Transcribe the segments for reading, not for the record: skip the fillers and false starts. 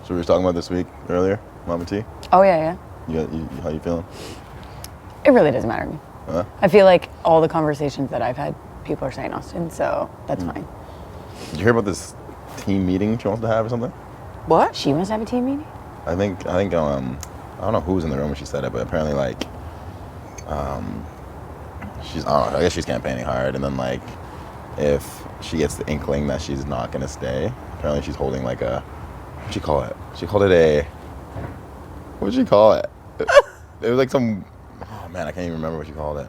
So we were talking about this week earlier, Mama T. Oh, yeah. How you feeling? It really doesn't matter to me. Huh? I feel like all the conversations that I've had, people are saying Austin, so that's fine. Did you hear about this team meeting she wants to have or something? What? She wants to have a team meeting? I think I don't know who was in the room when she said it, but apparently like she's I don't know, I guess she's campaigning hard, and then like if she gets the inkling that she's not gonna stay, apparently she's holding like a what'd she call it? She called it a what'd she call it? It was like some oh man, I can't even remember what she called it.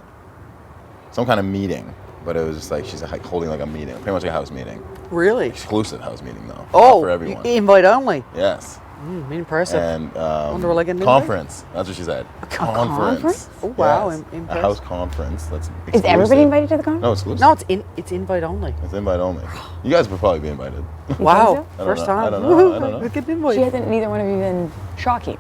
Some kind of meeting. But it was just like she's like holding like a meeting, pretty much like a house meeting. Really? Exclusive house meeting though. Oh, not for everyone. Invite only. Yes. Impressive. And Wonder will I get an invite? conference. That's what she said. conference? Oh wow, Yes. A impressive. house conference. That's Is exclusive. everybody invited to the conference? No, exclusive. No, it's invite only. It's invite only. You guys would probably be invited. Wow, so? first I time. don't know. I don't know. Look at the invite. She hasn't, neither one of you been shocking.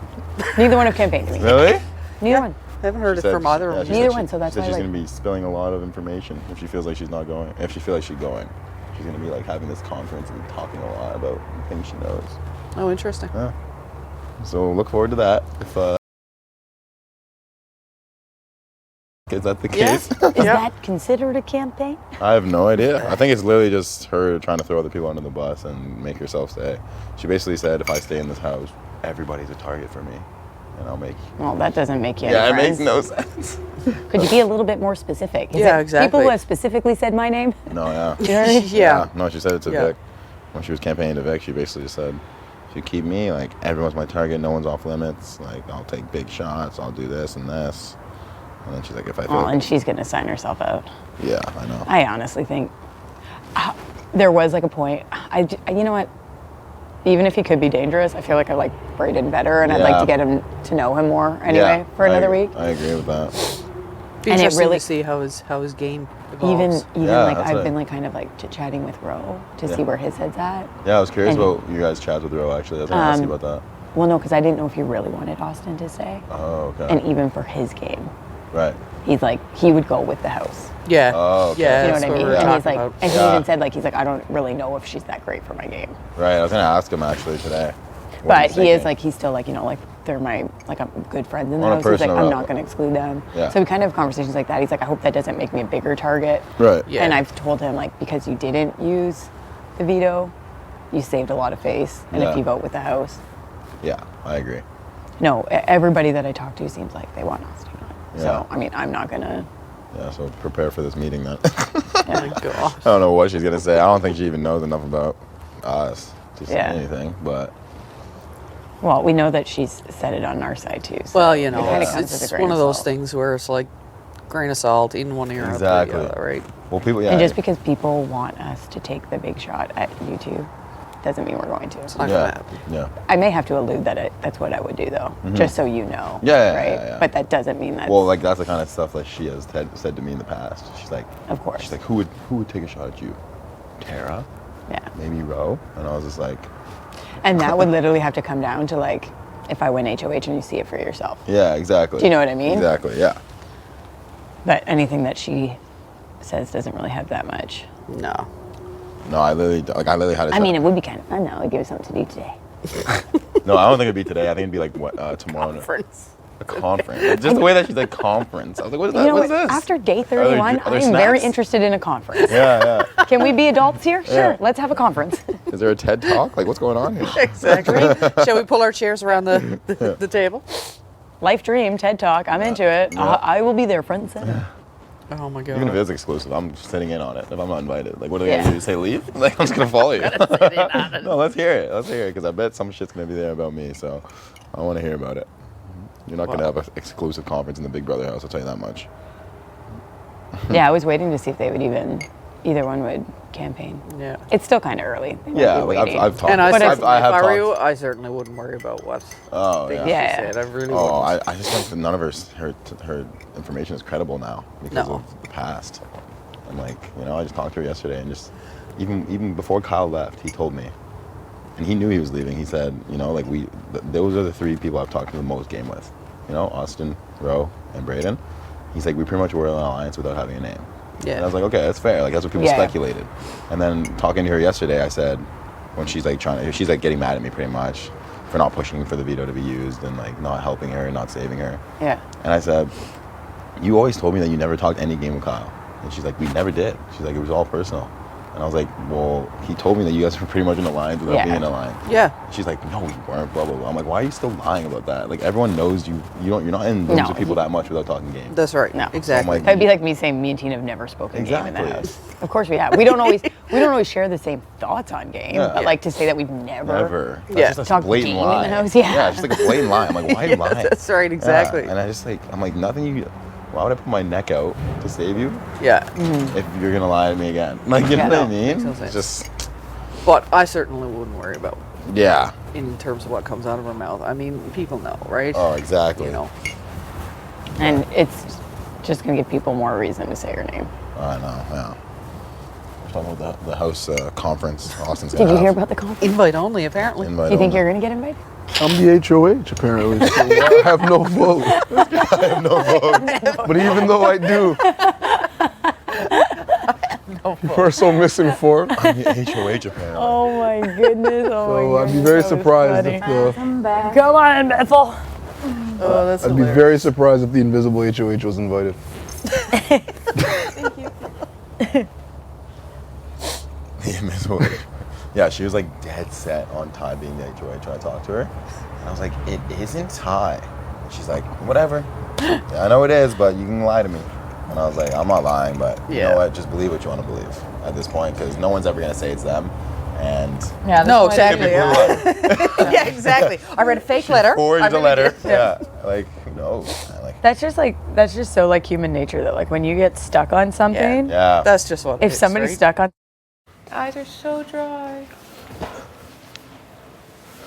Neither one have campaigned to me. Really? Neither one. I haven't heard She it from either yeah, of she them. Neither said one, so that's she said why, she's like- going to be spilling a lot of information if she feels like she's not going. If she feels like she's going, she's going to be like having this conference and talking a lot about things she knows. Oh, interesting. Yeah. So look forward to that. If is that the Yeah. case? Is that considered a campaign? I have no idea. I think it's literally just her trying to throw other people under the bus and make herself stay. She basically said, if I stay in this house, everybody's a target for me, and I'll make. Well, that doesn't make you Yeah, it any makes friends. no sense. Could you be a little bit more specific? Is Yeah, it exactly. People who have specifically said my name? No, yeah. You know what I mean? Yeah. No, she said it to Yeah. Vic. When she was campaigning to Vic, she basically just said, if you keep me, like, everyone's my target, no one's off limits, like, I'll take big shots, I'll do this and this. And then she's like, if I feel Well, like, and she's going to sign herself out. yeah, I know. I honestly think there was like a point. You know what? Even if he could be dangerous, I feel like I like Braden better, and I'd like Yeah. to get him to know him more anyway Yeah, for another I week. I agree with that. Be And it interesting really- to see how his game Even evolves. Yeah, like that's I've right. been like kind of like chatting with Ro to Yeah. see where his head's at. Yeah, I was curious And- about you guys' chats with Ro, actually. I was going to ask you about that. Well, no, because I didn't know if you really wanted Austin to stay. Oh, okay. And even for his game, Right. he's like he would go with the house. Yeah. Oh, okay. Yeah, You know that's what I what mean? we were And he's talking like, about. and he Yeah. even said like he's like I don't really know if she's that great for my game. Right, I was going to ask him, actually, today. what But he's he is thinking. like he's still like like they're my like I'm good friends in the On a house. He's like personal I'm level. not going to exclude them. Yeah. So we kind of have conversations like that. He's like I hope that doesn't make me a bigger target. Right. Yeah. And I've told him like because you didn't use the veto, you saved a lot of face. And Yeah. if you vote with the house, Yeah, I agree. no, everybody that I talk to seems like they want Austin on. Yeah. So I mean I'm not gonna. Yeah, so prepare for this meeting then. Oh my gosh. I don't know what she's going to say. I don't think she even knows enough about us to say Yeah. anything, but Well, we know that she's said it on our side too. So Well, you it know, kinda Yeah. comes with a it's grain one of those salt. things where it's like grain of salt in one ear, out Exactly. the other, right? well, people, yeah. And just because people want us to take the big shot at YouTube doesn't mean we're going to. It's not yeah, gonna happen. yeah. I may have to allude that that's what I would do though, just so you know. Mm-hmm. Yeah, yeah, right? yeah. But that doesn't mean that. Well, like that's the kind of stuff that she has said to me in the past. She's like, Of course. She's like, who would take a shot at you? Tera? yeah. Maybe Ro? And I was just like, And that would literally have to come down to like if I win HOH and you see it for yourself. yeah, exactly. Do you know what I mean? Exactly. Yeah. But anything that she says doesn't really have that much. No. No, I literally had a I mean, it would be kind of fun though. Like give us something to do today. No, I don't think it'd be today. I think it'd be like what tomorrow. Conference. A conference. Just the way that she's like conference. I was like, what is that? You know What is what? this? After day there 31, are there I'm very snacks? interested in a conference. Yeah, yeah. Can we be adults here? Sure. Yeah. Let's have a conference. Is there a TED talk? Like, what's going on here? Exactly. Shall we pull our chairs around the table? Life dream, TED Talk. I'm into it. Yeah. I will be there front and center. Oh my god. Even if it is exclusive, I'm sitting in on it. If I'm not invited, like, what are they Yeah. gonna do? Say leave? Like, I'm just gonna follow you. No, let's hear it. Let's hear it, because I bet some shit's gonna be there about me. So, I want to hear about it. You're not gonna have an exclusive conference in the Big Brother house. I'll tell you that much. Yeah, I was waiting to see if they would either one would campaign. Yeah. It's still kind of early. They might Yeah, be like waiting. I've talked. And I, But if, it's- I have if I were talked. you, I certainly wouldn't worry about what Oh they yeah. Yeah. said. I really Oh, wouldn't. I just think that none of her information is credible now because No. of the past. And like, I just talked to her yesterday, and just even before Kyle left, he told me, and he knew he was leaving. He said, like those are the three people I've talked to the most game with. Austin, Ro, and Braden. He's like, we pretty much were in an alliance without having a name. Yeah. And I was like, okay, that's fair. Like that's what people Yeah. speculated. And then talking to her yesterday, I said, when she's like she's like getting mad at me pretty much for not pushing for the veto to be used and like not helping her and not saving her. Yeah. And I said, you always told me that you never talked any game with Kyle. And she's like, we never did. She's like, it was all personal. And I was like, well, he told me that you guys were pretty much in alliance without Yeah. being in alliance. Yeah. She's like, no, we weren't, blah, blah, blah. I'm like, why are you still lying about that? Like, everyone knows you're not in rooms No. with people that much without talking games. That's right. No. Exactly. I'm That'd be like me saying me and Tina have never spoken game in the Exactly. house. Of course we have. We don't always share the same thoughts on game, Yeah. but like to say that we've never. Never. That's Yeah. just a Talk blatant game in the lie. house, yeah. Yeah, just like a blatant lie. I'm like, why are you lying? That's right. Exactly. Yeah. And I just like, I'm like, nothing you, why would I put my neck out to save you Yeah. if you're going to lie to me again? Like, you know Yeah, what I no, mean? makes no It's sense. just, But I certainly wouldn't worry about yeah. in terms of what comes out of her mouth. I mean, people know, right? Oh, exactly. You know. And it's just gonna give people more reason to say your name. I know, yeah. We're talking about the house conference Austin's Did gonna you hear have. about the conference? Invite only, apparently. Invite Do you think only. you're gonna get invited? I'm the HOH apparently, so I have no vote. I have no vote. But even though I do, you are so misinformed. I'm the HOH apparently. Oh my goodness! Oh So I'd be very surprised if the Come on, Bethel. Oh, that's I'd be hilarious. very surprised if the invisible HOH was invited. The invisible HOH. Yeah, she was like dead set on Ty being the HOH when I talked to her. And I was like, it isn't Ty. And she's like, whatever. Yeah, I know it is, but you can lie to me. And I was like, I'm not lying, but you Yeah. know what? Just believe what you want to believe at this point, because no one's ever going to say it's them. And Yeah. No, exactly. Typically, Yeah. Yeah, exactly. I read a fake letter. forged I a really letter. did. Yeah. Like, who knows? Like, That's just so like human nature that like when you get stuck on something, yeah. That's just what it if is, somebody's right? stuck on Eyes are so dry.